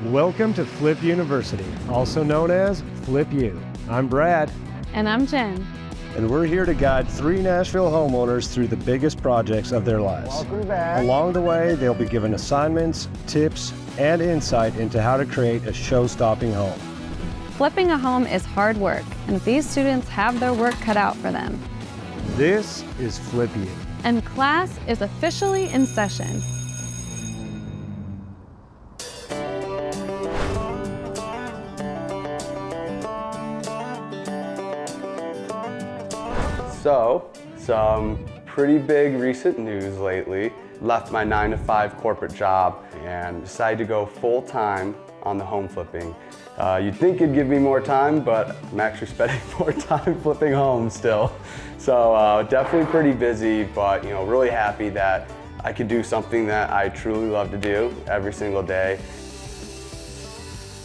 Welcome to Flip University, also known as Flip U. I'm Brad. And I'm Jen. And we're here to guide 3 Nashville homeowners through the biggest projects of their lives. Welcome back. Along the way, they'll be given assignments, tips, and insight into how to create a show-stopping home. Flipping a home is hard work, and these students have their work cut out for them. This is Flip U. And class is officially in session. So, some pretty big recent news lately. Left my 9-to-5 corporate job and decided to go full-time on the home flipping. You'd think it'd give me more time, but I'm actually spending more time flipping homes still. So definitely pretty busy, but really happy that I could do something that I truly love to do every single day.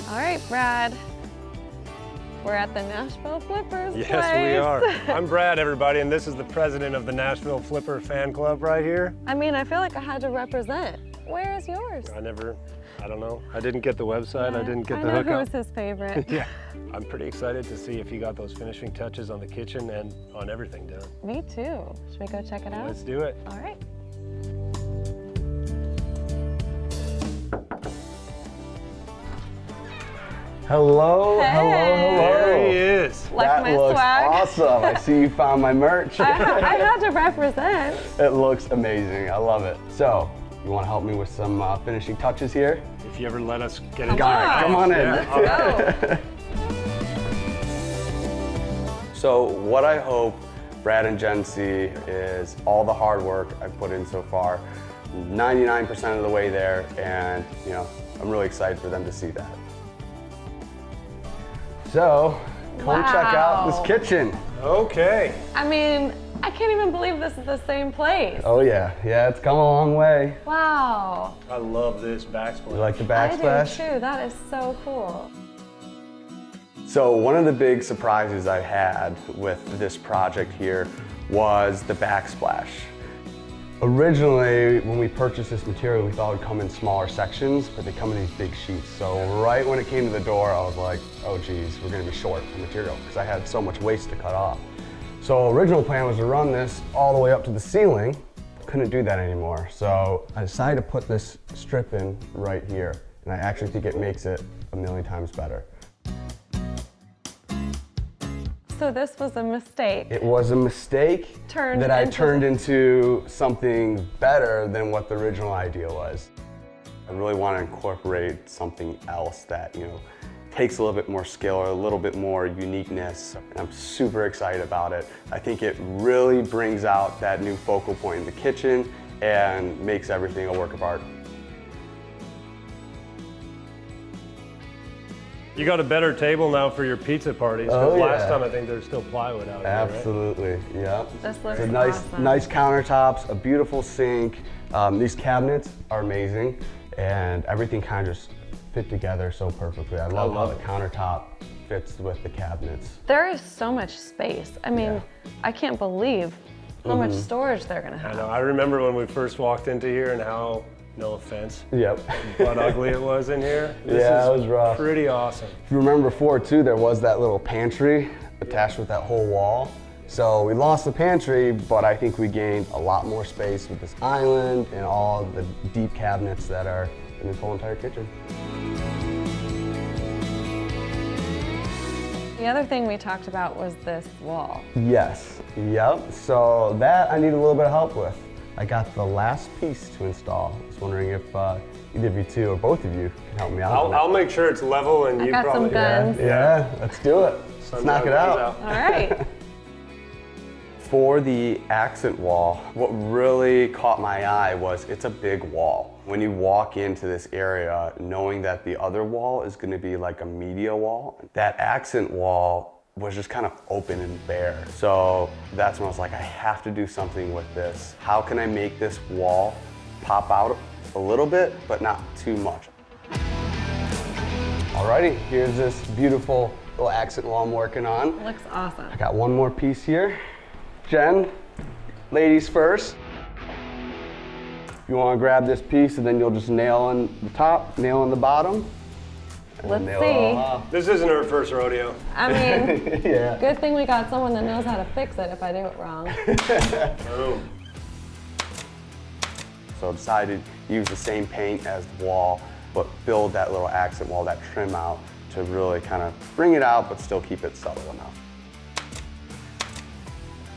All right, Brad. We're at the Nashville Flippers Yes, place. we are. I'm Brad, everybody, and this is the president of the Nashville Flipper fan club right here. I mean, I feel like I had to represent. Where is yours? I don't know. I didn't get the website. I didn't get the I know hookup. who's his favorite. Yeah. I'm pretty excited to see if he got those finishing touches on the kitchen and on everything done. Me too. Should we go check it out? Let's do it. All right. Hello, Hey. hello. There he is. Like That my looks swag? awesome. I see you found my merch. I had to represent. It looks amazing. I love it. So, you want to help me with some finishing touches here? If you ever let us get into Come on in. Yeah. Go. So what I hope Brad and Jen see is all the hard work I've put in so far, 99% of the way there, and I'm really excited for them to see that. So, come check out this kitchen. Okay. I mean, I can't even believe this is the same place. Oh yeah, it's come a long way. Wow. I love this backsplash. You like the I backsplash? do too. That is so cool. So one of the big surprises I had with this project here was the backsplash. Originally, when we purchased this material, we thought it would come in smaller sections, but they come in these big sheets. So right when it came to the door, I was like, oh geez, we're gonna be short of material because I had so much waste to cut off. So original plan was to run this all the way up to the ceiling. Couldn't do that anymore. So I decided to put this strip in right here. And I actually think it makes it a million times better. So this was a mistake. It was a mistake that I turned into something better than what the original idea was. I really want to incorporate something else that, takes a little bit more skill or a little bit more uniqueness. And I'm super excited about it. I think it really brings out that new focal point in the kitchen and makes everything a work of art. You got a better table now for your pizza parties. Oh, Last yeah. time I think there's still plywood out Absolutely, yeah. This looks So nice, awesome. nice countertops, a beautiful sink. These cabinets are amazing, and everything kind of just fit together so perfectly. I love how the countertop fits with the cabinets. There is so much space. I mean, I can't believe how much storage they're gonna I have. know. I remember when we first walked into here and how, no offense, Yep. but ugly it was in here. This Yeah, is it was rough. pretty awesome. If you remember before too, there was that little pantry attached with that whole wall. So we lost the pantry, but I think we gained a lot more space with this island and all the deep cabinets that are in this whole entire kitchen. The other thing we talked about was this wall. Yes, yep. So that I need a little bit of help with. I got the last piece to install. I was wondering if either of you two or both of you can help me out. I'll make sure it's level and I you got probably some guns. Yeah, let's do it. Let's knock it out. All right. For the accent wall, what really caught my eye was it's a big wall. When you walk into this area, knowing that the other wall is gonna be like a media wall, that accent wall was just kind of open and bare. So that's when I was like, I have to do something with this. How can I make this wall pop out a little bit, but not too much? Alrighty, here's this beautiful little accent wall I'm working on. Looks awesome. I got one more piece here. Jen, ladies first. You want to grab this piece and then you'll just nail in the top, nail in the bottom. Let's nail see. it all off. This isn't her first rodeo. I mean, Yeah. good thing we got someone that knows how to fix it if I do it wrong. Boom. So I decided to use the same paint as the wall, but build that little accent wall, that trim out, to really kind of bring it out, but still keep it subtle enough.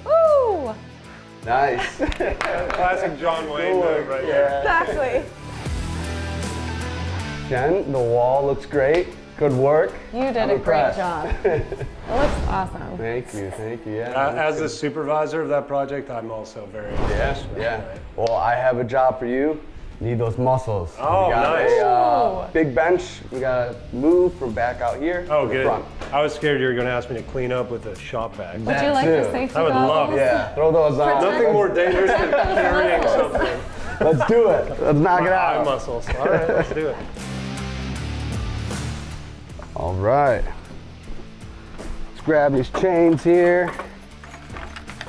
Woo! Nice. Classic John Wayne move right there. Exactly. Jen, the wall looks great. Good work. You did I'm a great impressed. job. It looks awesome. Thank you, yeah. As the supervisor of that project, I'm also very impressed. Yeah. Well, I have a job for you. Need those muscles. Oh, we got nice. a big bench. We got to move from back out here Oh, to the good. front. I was scared you were going to ask me to clean up with a shop bag. Would you like the too. safety I would love goggles? it. Yeah, throw those on. Nothing more dangerous than carrying something. Let's do it. Let's knock it Eye out. muscles. All right, let's do it. All right. Let's grab these chains here.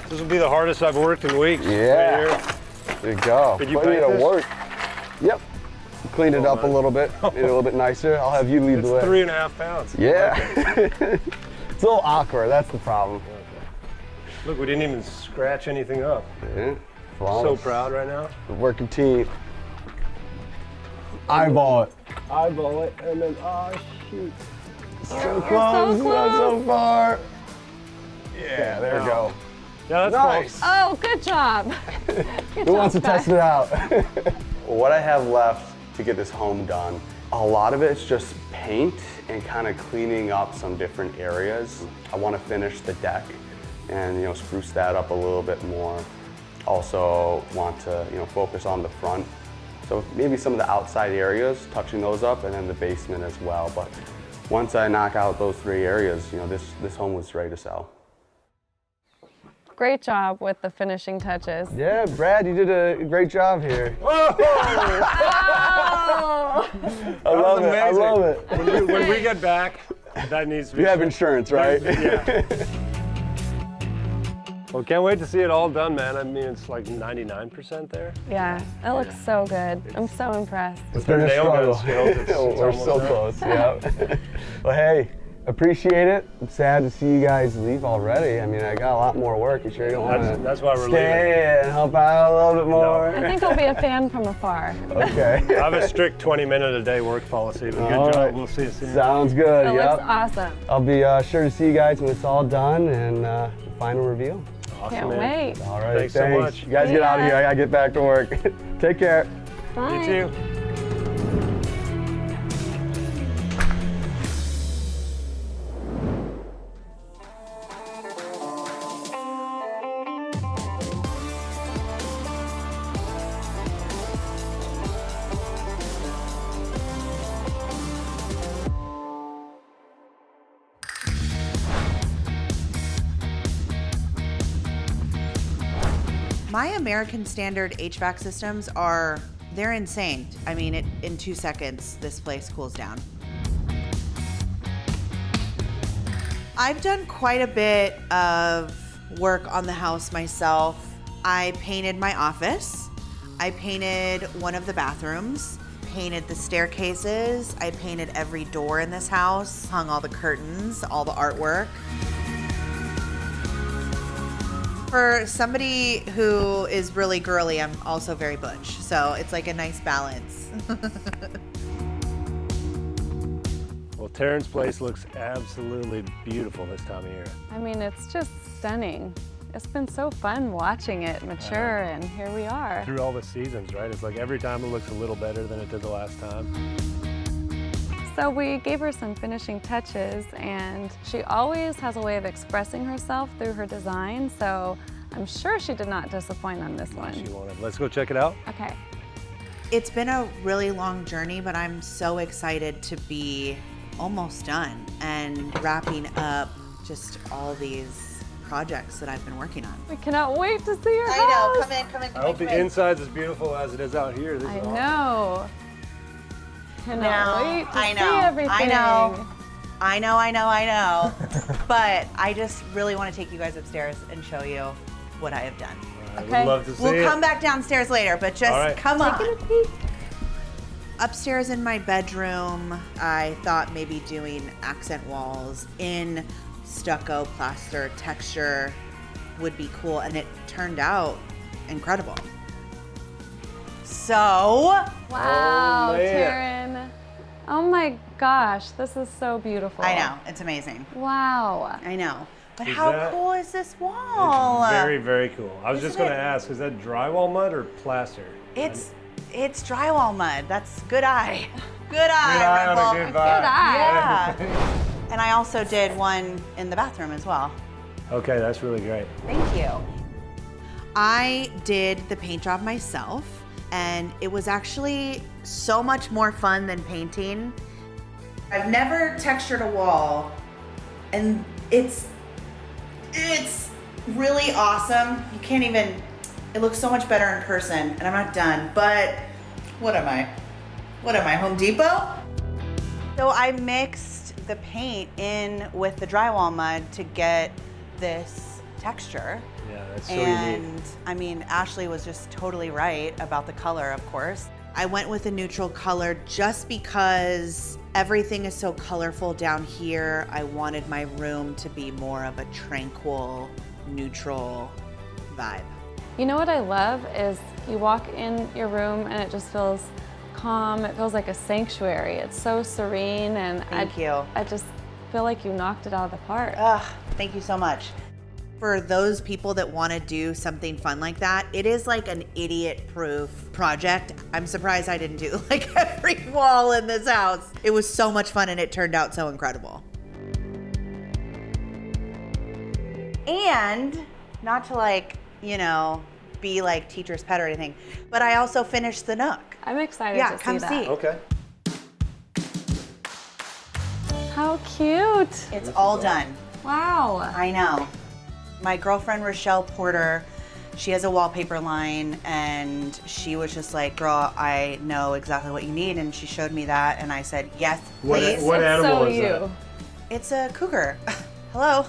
This will be the hardest I've worked in weeks. Yeah. Right here. There you go. Did you Plenty paint to this? work. Yep. Cleaned it up a little bit. Made it a little bit nicer. I'll have you lead It's the way. 3.5 pounds. Yeah. It's a little awkward. That's the problem. Look, we didn't even scratch anything up. Yeah. So Flawless. proud right now. The working team. Eyeball it. Eyeball it, and then, oh shoot. So close, not so far. Yeah, there we go. Yeah, that's Nice. close. Oh, good job. Good Who wants to job, test it out? What I have left to get this home done, a lot of it's just paint and kind of cleaning up some different areas. I want to finish the deck and spruce that up a little bit more. Also want to focus on the front. So maybe some of the outside areas, touching those up, and then the basement as well. But once I knock out those 3 areas, this home was ready to sell. Great job with the finishing touches. Yeah, Brad, you did a great job here. Oh! I love it. I amazing. love it. When we get back, that needs to be. You have insurance, right? Yeah. Well, can't wait to see it all done, man. I mean, it's like 99% there. Yeah, it looks so good. I'm so impressed. It's been a nail gun struggle. skills, it's We're almost so there. close, yeah. Well, hey, appreciate it. I'm sad to see you guys leave already. I mean, I got a lot more work. You sure you don't want to That's why we're stay and help out a little bit more? I think I'll be a fan from afar. Okay. I have a strict 20-minute-a-day work policy, but good All job. right. We'll see you soon. Sounds good, It yep. looks awesome. I'll be sure to see you guys when it's all done and the final reveal. Awesome, Can't man. wait. All right, Thanks so much. You guys get out of here. I gotta get back to work. Take care. Bye. You too. My American Standard HVAC systems they're insane. I mean, in 2 seconds, this place cools down. I've done quite a bit of work on the house myself. I painted my office. I painted one of the bathrooms, painted the staircases. I painted every door in this house, hung all the curtains, all the artwork. For somebody who is really girly, I'm also very butch. So it's like a nice balance. Well, Taryn's place looks absolutely beautiful this time of year. I mean, it's just stunning. It's been so fun watching it mature, and here we are. Through all the seasons, right? It's like every time it looks a little better than it did the last time. So we gave her some finishing touches, and she always has a way of expressing herself through her design, so I'm sure she did not disappoint on this one. She wanted. Let's go check it out. Okay. It's been a really long journey, but I'm so excited to be almost done and wrapping up just all these projects that I've been working on. We cannot wait to see your house. I know, come in, come in, I come hope in. the inside's as beautiful as it is out here. This I is awesome. know. Cannot wait to I know, see everything. I know. But I just really want to take you guys upstairs and show you what I have done. I Okay. would love to see We'll it. come back downstairs later, but just All right. come on. Taking a peek. Upstairs in my bedroom, I thought maybe doing accent walls in stucco, plaster, texture would be cool, and it turned out incredible. So, Wow, Oh, man. Taryn. Oh my gosh, this is so beautiful. I know, it's amazing. Wow. I know. But Is how that- cool is this wall? It's very, very cool. I was just Isn't going to it? ask, is that drywall mud or plaster? It's drywall mud. That's good eye. Good Good eye, eye on Rempel. a good Good vibe. eye. Yeah. And I also did one in the bathroom as well. Okay, that's really great. Thank you. I did the paint job myself, and it was actually so much more fun than painting. I've never textured a wall, and it's really awesome. You can't even, it looks so much better in person, and I'm not done, but what am I, Home Depot? So I mixed the paint in with the drywall mud to get this texture. Yeah, that's so unique. And I mean, Ashley was just totally right about the color, of course. I went with a neutral color just because everything is so colorful down here. I wanted my room to be more of a tranquil, neutral vibe. You know what I love is you walk in your room and it just feels calm. It feels like a sanctuary. It's so serene, and Thank you. I just feel like you knocked it out of the park. Thank you so much. For those people that want to do something fun like that, it is like an idiot-proof project. I'm surprised I didn't do like every wall in this house. It was so much fun, and it turned out so incredible. And not to like, you know, be like teacher's pet or anything, but I also finished the nook. I'm excited Yeah, to see come that. see. Okay. How cute. It's all done. Wow. I know. My girlfriend, Rochelle Porter, she has a wallpaper line, and she was just like, girl, I know exactly what you need. And she showed me that, and I said, yes, please. What animal so is you. that? It's a cougar. Hello.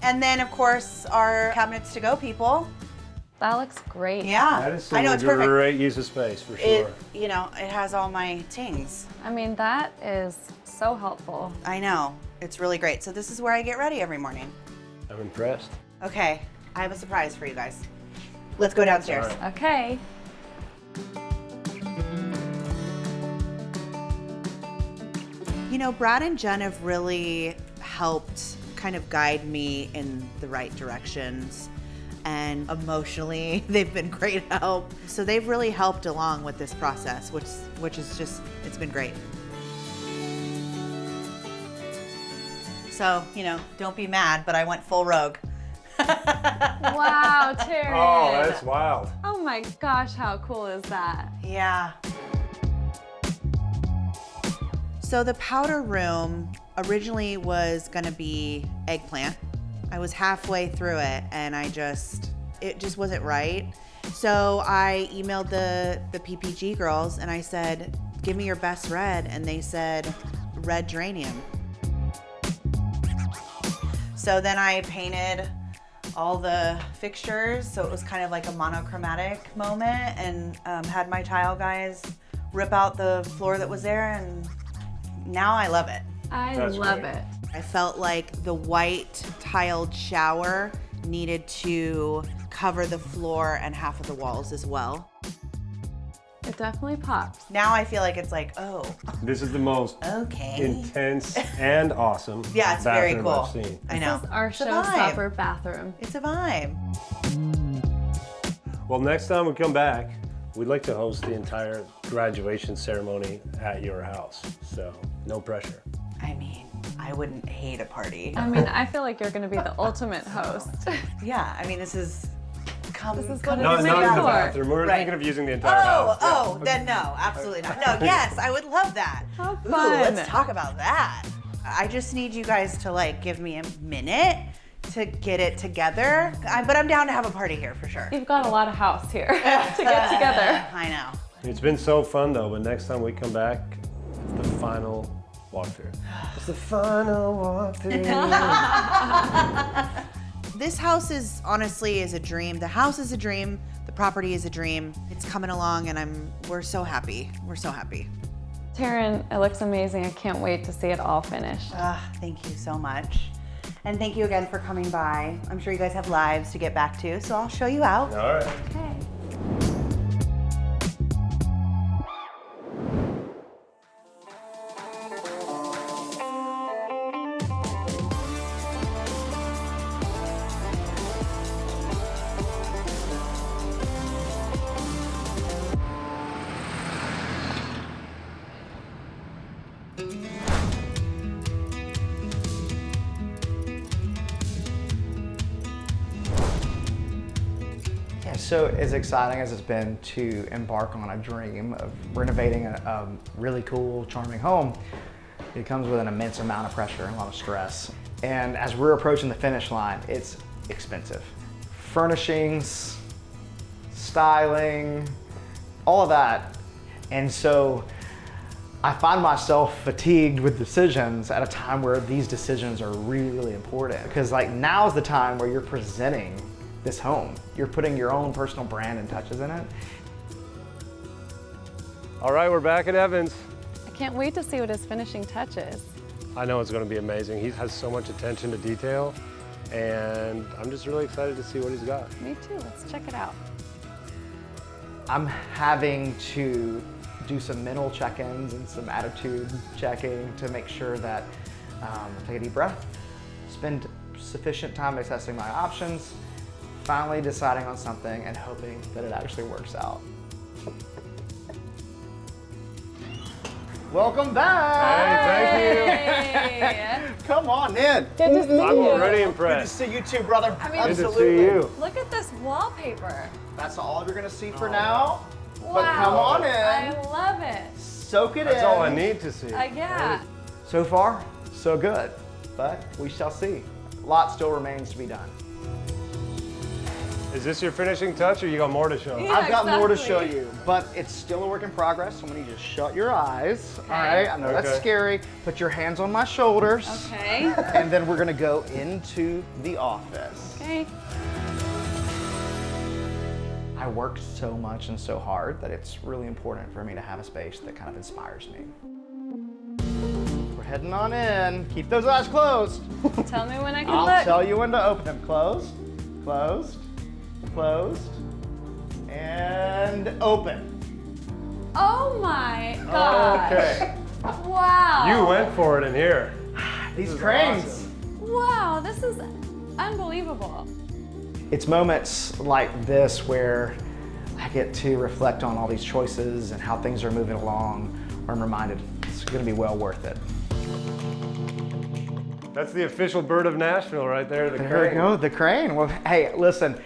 And then, of course, our cabinets to go people. That looks great. Yeah. That is I know, it's a perfect. great use of space for sure. It, you know, it has all my tings. I mean, that is so helpful. I know. It's really great. So this is where I get ready every morning. I'm impressed. Okay, I have a surprise for you guys. Let's go downstairs. All right. Okay. You know, Brad and Jen have really helped kind of guide me in the right directions. And emotionally, they've been great help. So they've really helped along with this process, which is just, it's been great. So, you know, don't be mad, but I went full rogue. Wow, Taryn. Oh, that's wild. Oh my gosh, how cool is that? Yeah. So the powder room originally was gonna be eggplant. I was halfway through it, and it just wasn't right. So I emailed the PPG girls, and I said, give me your best red, and they said red geranium. So then I painted all the fixtures, so it was kind of like a monochromatic moment, and had my tile guys rip out the floor that was there, and now I love it. I That's love great. it. I felt like the white tiled shower needed to cover the floor and half of the walls as well. It definitely pops. Now I feel like it's like, oh, This is the most okay. intense and awesome Yeah, it's very bathroom cool. I've seen. I know. This is our It's a vibe. showstopper bathroom. It's a vibe. Well, next time we come back, we'd like to host the entire graduation ceremony at your house. So, no pressure. I mean, I wouldn't hate a party. I mean, I feel like you're going to be the ultimate host. Yeah, I mean, this is come. This is come what Not, it's to made not in the for. bathroom. We're Right. thinking of using the entire house. Oh, then no, absolutely not. No, yes, I would love that. How Ooh, fun. let's talk about that. I just need you guys to like give me a minute to get it together. But I'm down to have a party here for sure. You've got a lot of house here to get together. I know. It's been so fun though, but next time we come back, it's the final walkthrough. It's the final walkthrough. This house is honestly a dream. The house is a dream. The property is a dream. It's coming along and we're so happy. We're so happy. Taryn, it looks amazing. I can't wait to see it all finished. Thank you so much. And thank you again for coming by. I'm sure you guys have lives to get back to, so I'll show you out. All right. Okay. So as exciting as it's been to embark on a dream of renovating a really cool, charming home, it comes with an immense amount of pressure and a lot of stress. And as we're approaching the finish line, it's expensive. Furnishings, styling, all of that. And so I find myself fatigued with decisions at a time where these decisions are really, really important. Because like now's the time where you're presenting this home. You're putting your own personal brand and touches in it. All right, we're back at Evans. I can't wait to see what his finishing touches. I know it's going to be amazing. He has so much attention to detail, and I'm just really excited to see what he's got. Me too, let's check it out. I'm having to do some mental check-ins and some attitude checking to make sure that take a deep breath, spend sufficient time assessing my options, finally deciding on something and hoping that it actually works out. Welcome back! Hey, thank you. Come on in. Good to see I'm you. already Good to impressed. see you too, brother. I mean, Good to Absolutely. see you. Look at this wallpaper. That's all you're gonna see for now. Wow. But come on in. I love it. Soak it in. That's all I need to see. Yeah. So far, so good. But we shall see. A lot still remains to be done. Is this your finishing touch, or you got more to show? Yeah. I've got more to exactly. show you, but it's still a work in progress. So I'm gonna need you to shut your eyes. Okay. All right, I know that's Okay. scary. Put your hands on my shoulders. Okay. And then we're gonna go into the office. Okay. I worked so much and so hard that it's really important for me to have a space that kind of inspires me. We're heading on in. Keep those eyes closed. Tell me when I can I'll look. tell you when to open them. Closed, closed, closed, and open. Oh my God. Okay. Wow. You went for it in here. These is cranes. awesome. Wow, this is unbelievable. It's moments like this where I get to reflect on all these choices and how things are moving along, where I'm reminded it's gonna be well worth it. That's the official bird of Nashville right there. The There we crane. go, the crane. Well, hey, listen,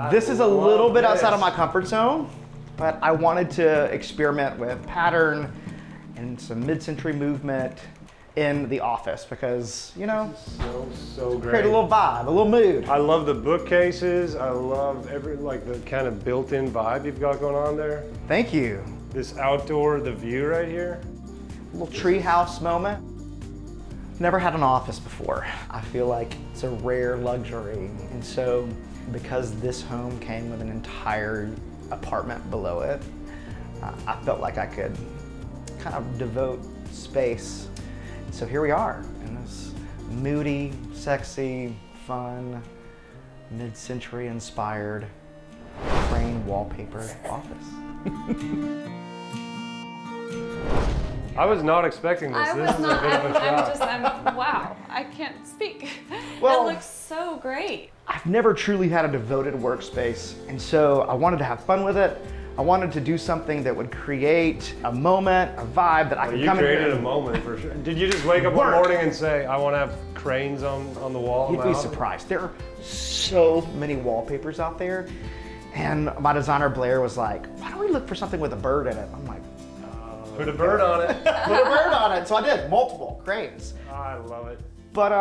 this is a love little bit outside of this. my comfort zone, but I wanted to experiment with pattern and some mid-century movement in the office because, you know, So great. create a little vibe, a little mood. I love the bookcases. I love the kind of built-in vibe you've got going on there. Thank you. This outdoor, the view right here. A little treehouse moment. Never had an office before. I feel like it's a rare luxury. And so because this home came with an entire apartment below it, I felt like I could kind of devote space. And so here we are in this moody, sexy, fun, mid-century inspired crane wallpaper office. I was not expecting this. I This was is not, a bit of a shock. I'm wow, I can't speak. Well- It looks so great. I've never truly had a devoted workspace, and so I wanted to have fun with it. I wanted to do something that would create a moment, a vibe that I could You come in here created a and moment for sure. Did you just wake up one Work. morning and say, I want to have cranes on the wall? in You'd my be office?" surprised. There are so many wallpapers out there, and my designer Blair was like, why don't we look for something with a bird in it? I'm like, Put a bird on it. put a bird on it. So I did, multiple cranes. I love it. But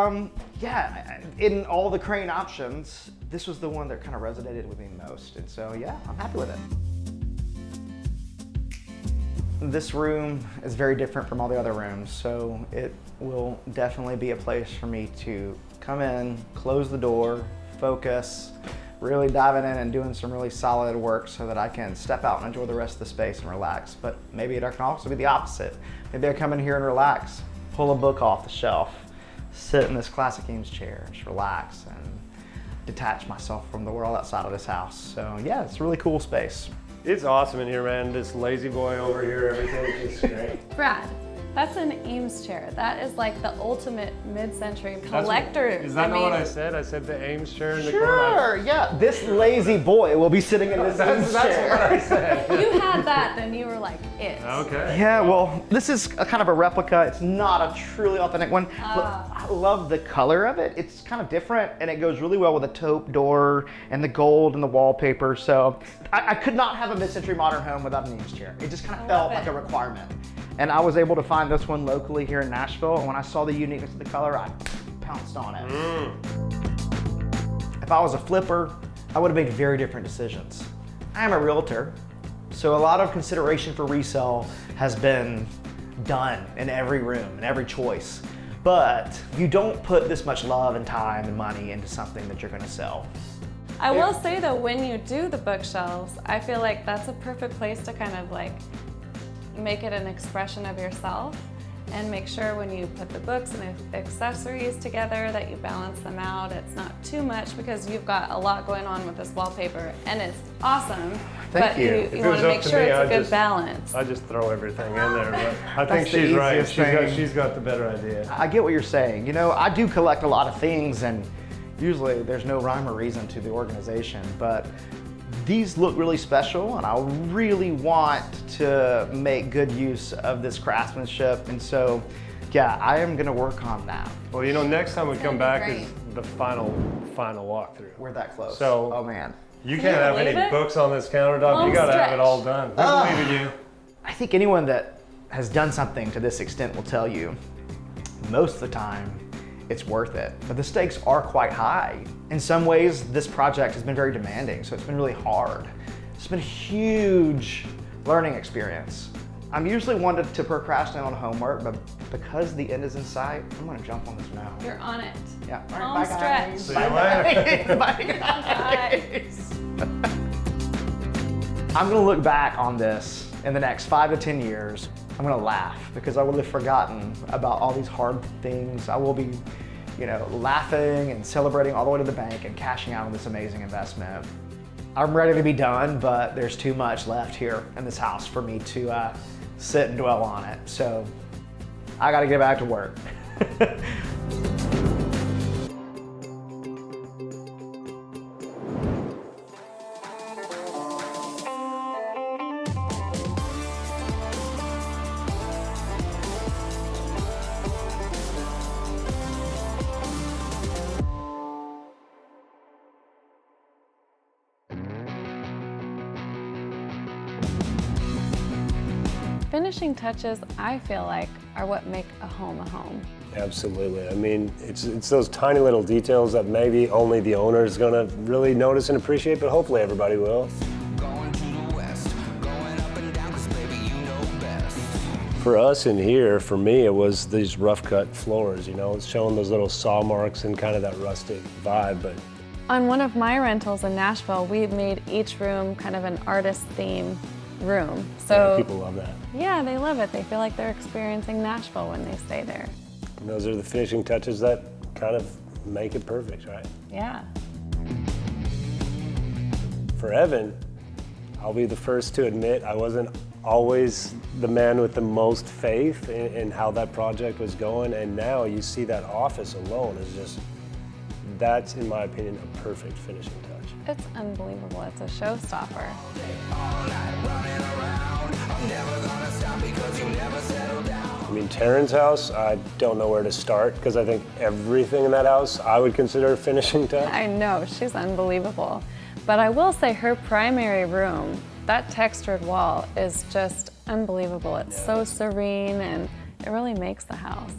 yeah, in all the crane options, this was the one that kind of resonated with me most. And so yeah, I'm happy with it. This room is very different from all the other rooms, so it will definitely be a place for me to come in, close the door, focus, really diving in and doing some really solid work so that I can step out and enjoy the rest of the space and relax. But maybe it can also be the opposite. Maybe I come in here and relax, pull a book off the shelf, sit in this classic Eames chair, just relax and detach myself from the world outside of this house. So yeah, it's a really cool space. It's awesome in here, man. This lazy boy over here, everything's just great. Brad, that's an Eames chair. That is like the ultimate mid-century collector. Is that not what I said? I said the Ames chair in the corner. Sure, yeah. This lazy boy will be sitting in this Eames That's chair. what I said. You had that, then you were like, it. Okay. Yeah, well, this is a kind of a replica. It's not a truly authentic one. But I love the color of it. It's kind of different, and it goes really well with the taupe door and the gold and the wallpaper. So I could not have a mid-century modern home without an Eames chair. It just kind of felt like a requirement. And I was able to find this one locally here in Nashville, and when I saw the uniqueness of the color, I pounced on it. If I was a flipper, I would have made very different decisions. I am a realtor, so a lot of consideration for resale has been done in every room, in every choice. But you don't put this much love and time and money into something that you're gonna sell. I will say though, when you do the bookshelves, I feel like that's a perfect place to kind of like make it an expression of yourself, and make sure when you put the books and accessories together that you balance them out. It's not too much because you've got a lot going on with this wallpaper, and it's awesome. Thank you. You want to make sure it's a good balance. I just throw everything in there, but I think That's the she's right. easiest thing. She's got the better idea. I get what you're saying. You know, I do collect a lot of things, and usually there's no rhyme or reason to the organization, but these look really special, and I really want to make good use of this craftsmanship. And so, yeah, I am gonna work on that. Well, you know, next time we come back great. is the final walkthrough. We're that close. So, oh man. You can't have believe any it? books on this countertop. Home You gotta have stretch. it all done. We believe in you. I think anyone that has done something to this extent will tell you, most of the time, it's worth it. But the stakes are quite high. In some ways, this project has been very demanding, so it's been really hard. It's been a huge learning experience. I'm usually one to procrastinate on homework, but because the end is in sight, I'm gonna jump on this now. You're on it. Yeah. All Home bye, stretch. guys. See you later. Bye, guys. I'm gonna look back on this in the next 5 to 10 years. I'm gonna laugh because I will have forgotten about all these hard things. I will be, you know, laughing and celebrating all the way to the bank and cashing out on this amazing investment. I'm ready to be done, but there's too much left here in this house for me to sit and dwell on it. So I gotta get back to work. Finishing touches, I feel like, are what make a home a home. Absolutely. I mean, it's those tiny little details that maybe only the owner is gonna really notice and appreciate, but hopefully everybody will. Going to the west, going up and down, 'cause baby, you know best. For us in here, for me, it was these rough cut floors, you know, it's showing those little saw marks and kind of that rustic vibe, but On one of my rentals in Nashville, we made each room kind of an artist theme room. So people love that. yeah, they love it. They feel like they're experiencing Nashville when they stay there. And those are the finishing touches that kind of make it perfect, right? Yeah. For Evan, I'll be the first to admit I wasn't always the man with the most faith in how that project was going, and now you see that office alone is just, that's in my opinion a perfect finishing touch. It's unbelievable. It's a showstopper. I mean, Taryn's house, I don't know where to start because I think everything in that house I would consider a finishing touch. I know, she's unbelievable. But I will say her primary room, that textured wall is just unbelievable. It's so serene and it really makes the house.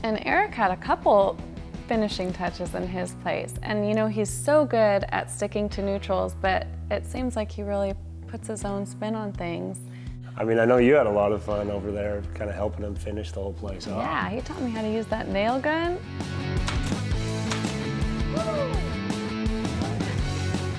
And Eric had a couple finishing touches in his place. And you know, he's so good at sticking to neutrals, but it seems like he really puts his own spin on things. I mean, I know you had a lot of fun over there kind of helping him finish the whole place off. Yeah, he taught me how to use that nail gun.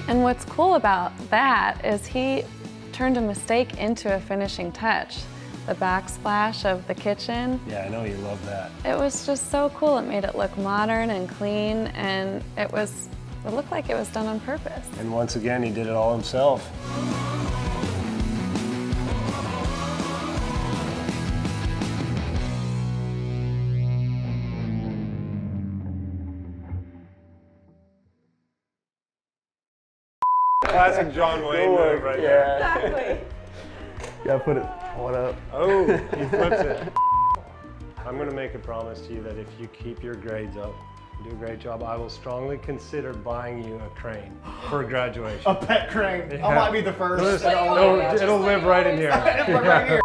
And what's cool about that is he turned a mistake into a finishing touch. The backsplash of the kitchen. Yeah, I know you love that. It was just so cool. It made it look modern and clean, and it looked like it was done on purpose. And once again, he did it all himself. Classic John Wayne move right there. Exactly. Yeah, put it one up. Oh, he flips it. I'm gonna make a promise to you that if you keep your grades up, do a great job, I will strongly consider buying you a crane for graduation. A pet crane. I might be the first. It'll live right in here. Right here.